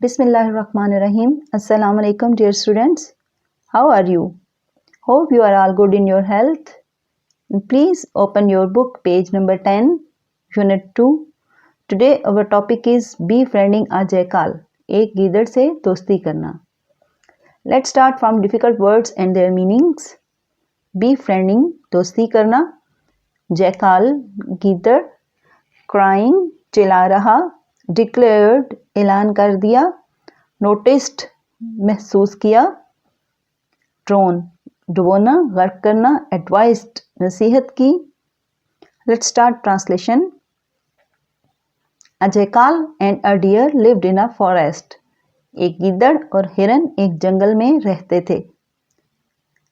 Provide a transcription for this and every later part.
Bismillahirrahmanirrahim. Assalamu alaikum, dear students. How are you? Hope you are all good in your health. Please open your book, page number 10, Unit 2. Today our topic is befriending a jackal. एक गीदड़ से दोस्ती करना. Let's start from difficult words and their meanings. Befriending, दोस्ती करना. Jackal, गीदड़. Crying, चिल्ला रहा. Declared, ऐलान कर दिया. Noticed, महसूस किया. Drown, डुबोना, गर्क करना. Advised, नसीहत की. Let's start translation. A jackal and a deer lived in a forest. एक गीदड़ और हिरन एक जंगल में रहते थे.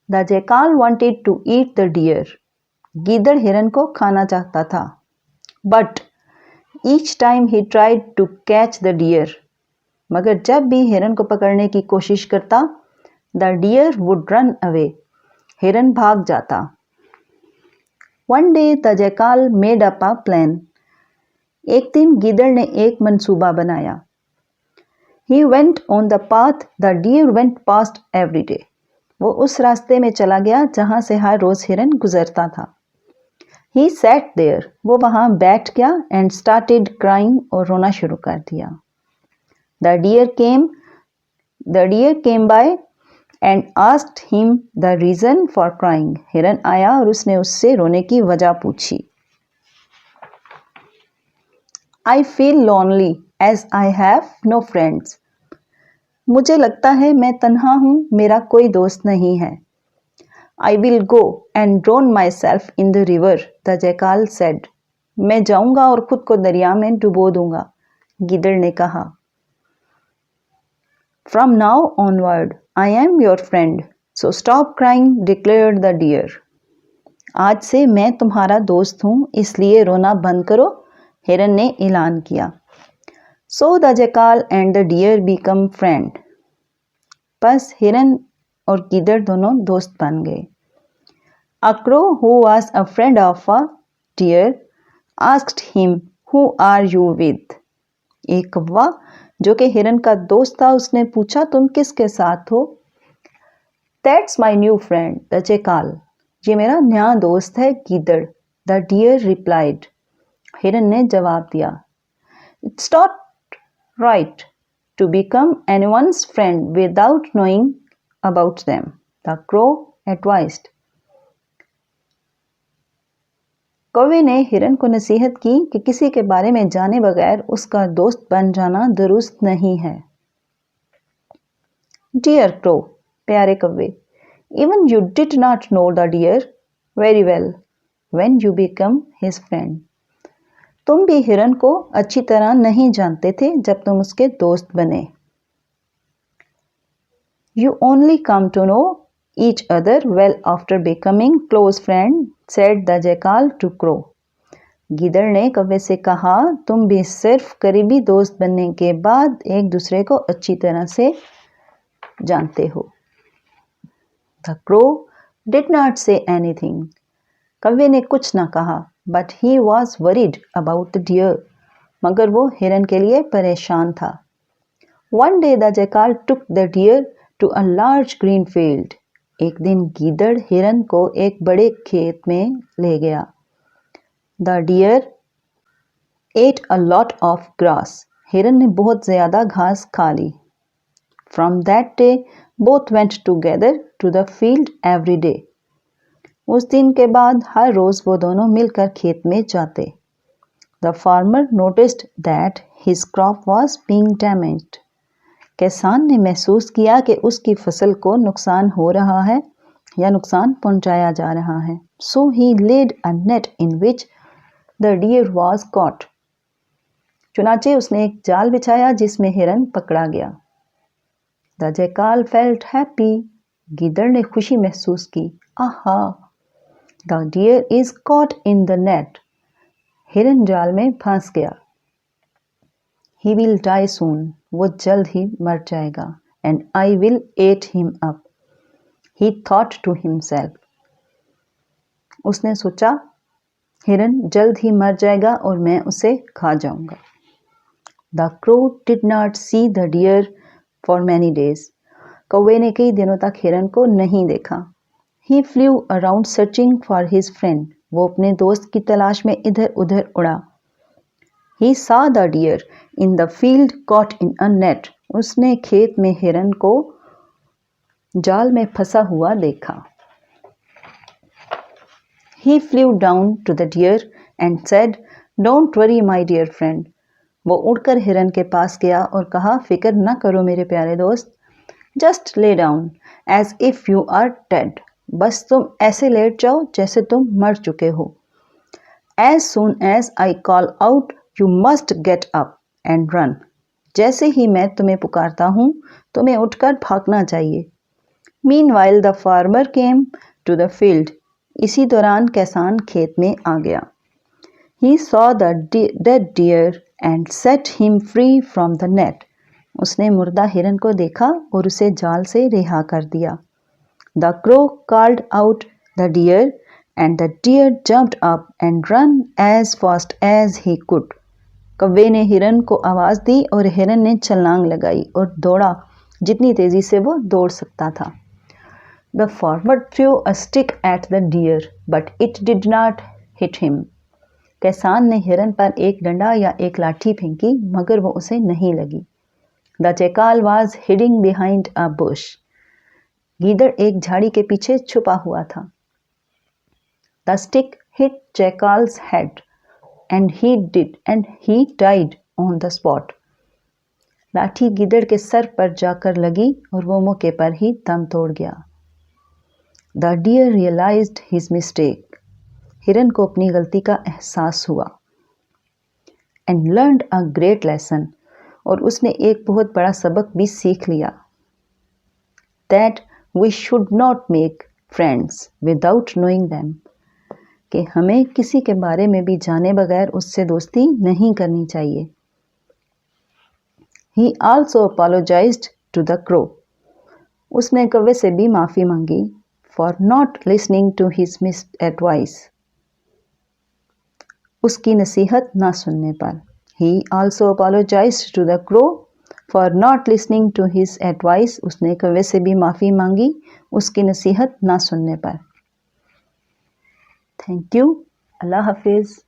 The jackal wanted to eat the deer. गीदड़ हिरन को खाना चाहता था. But each time he tried to catch the deer. मगर जब भी हिरन को पकड़ने की कोशिश करता, the deer would run away. हिरन भाग जाता. One day the jackal made up a plan. एक दिन गीदड़ ने एक मंसूबा बनाया. He went on the path the deer went past every day. वो उस रास्ते में चला गया जहां से हर रोज हिरन गुजरता था. He sat there. वो वहां बैठ गया and started crying और रोना शुरू कर दिया. The deer came by and asked him the reason for crying. हिरन आया और उसने उससे रोने की वजह पूछी. I feel lonely as I have no friends. मुझे लगता है मैं तन्हा हूँ, मेरा कोई दोस्त नहीं है. I will go and drown myself in the river, the jackal said. मैं जाऊंगा और खुद को दरिया में डुबो दूंगा, गीदड़ ने कहा. From now onward, I am your friend, so stop crying, declared the deer. आज से मैं तुम्हारा दोस्त हूँ, इसलिए रोना बंद करो, हिरन ने ऐलान किया. So the jackal and the deer become friend. बस हिरन और गीदड़ दोनों दोस्त बन गए. A crow who was a friend of a deer asked him, "Who are you with?" एक कौवा जो कि हिरन का दोस्त था उसने पूछा, तुम किसके साथ हो? That's my new friend, the jackal. ये मेरा नया दोस्त है, गीदड़. The deer replied. हिरन ने जवाब दिया. It's not right to become anyone's friend without knowing about them, the crow advised. कौवे ने हिरन को नसीहत की कि किसी के बारे में जाने बगैर उसका दोस्त बन जाना दुरुस्त नहीं है. Dear crow, प्यारे कौवे, even you did not know the deer very well when you become his friend. तुम भी हिरन को अच्छी तरह नहीं जानते थे जब तुम उसके दोस्त बने. You only come to know each other well after becoming close friend, said the jackal to crow. गीदड़ ने कौवे से कहा, तुम भी सिर्फ करीबी दोस्त बनने के बाद एक दूसरे को अच्छी तरह से जानते हो. The crow did not say anything. कौवे ने कुछ ना कहा. But he was worried about the deer. मगर वो हिरन के लिए परेशान था. One day the jackal took the deer to a large green field. एक दिन गीदड़ हिरन को एक बड़े खेत में ले गया. The deer ate a lot of grass. हिरन ने बहुत ज्यादा घास खा ली. From that day, both went together to the field every day. उस दिन के बाद हर रोज वो दोनों मिलकर खेत में जाते. The farmer noticed that his crop was being damaged. किसान ने महसूस किया कि उसकी फसल को नुकसान हो रहा है या नुकसान पहुंचाया जा रहा है. So he laid a net in which the deer was caught. चुनाचे उसने एक जाल बिछाया जिसमें हिरन पकड़ा गया. The jackal felt happy. गीदड़ ने खुशी महसूस की. आहा! The deer is caught in the net. हिरन जाल में फंस गया. He will die soon. वो जल्द ही मर जाएगा. And I will eat him up. He thought to himself. उसने सोचा, हिरन जल्द ही मर जाएगा और मैं उसे खा जाऊंगा. The crow did not see the deer for many days. कौवे ने कई दिनों तक हिरन को नहीं देखा. He flew around searching for his friend. वो अपने दोस्त की तलाश में इधर उधर उड़ा. He saw the deer in the field caught in a net. उसने खेत में हिरन को जाल में फंसा हुआ देखा. He flew down to the deer and said, "Don't worry, my dear friend." वो उड़कर हिरन के पास गया और कहा, फिक्र न करो मेरे प्यारे दोस्त. Just lay down as if you are dead. बस तुम ऐसे लेट जाओ जैसे तुम मर चुके हो. As soon as I call out, you must get up and run. जैसे ही मैं तुम्हें पुकारता हूँ, तुम्हें उठकर भागना चाहिए. Meanwhile, the farmer came to the field. इसी दौरान किसान खेत में आ गया. He saw the dead deer and set him free from the net. उसने मुर्दा हिरन को देखा और उसे जाल से रिहा कर दिया. The crow called out the deer and the deer jumped up and ran as fast as he could. कौवे ने हिरन को आवाज़ दी और हिरन ने छलांग लगाई और दौड़ा जितनी तेज़ी से वो दौड़ सकता था. The farmer threw a stick at the deer, but it did not hit him. किसान ने हिरन पर एक डंडा या एक लाठी फेंकी मगर वो उसे नहीं लगी. The jackal was hiding behind a bush. गीदड़ एक झाड़ी के पीछे छुपा हुआ था. The stick hit jackal's head, and he died on the spot. लाठी गीदड़ के सर पर जाकर लगी और वो मौके पर ही दम तोड़ गया. The deer realized his mistake. हिरन को अपनी गलती का एहसास हुआ. And learned a great lesson. और उसने एक बहुत बड़ा सबक भी सीख लिया. That we should not make friends without knowing them. कि हमें किसी के बारे में भी जाने बगैर उससे दोस्ती नहीं करनी चाहिए. He also apologized to the crow. उसने कौवे से भी माफ़ी मांगी for not listening to his advice. उसकी नसीहत ना सुनने पर. He also apologized to the crow for not listening to his advice. उसने कौवे से भी माफ़ी मांगी उसकी नसीहत ना सुनने पर. Thank you. अल्लाह हाफिज़.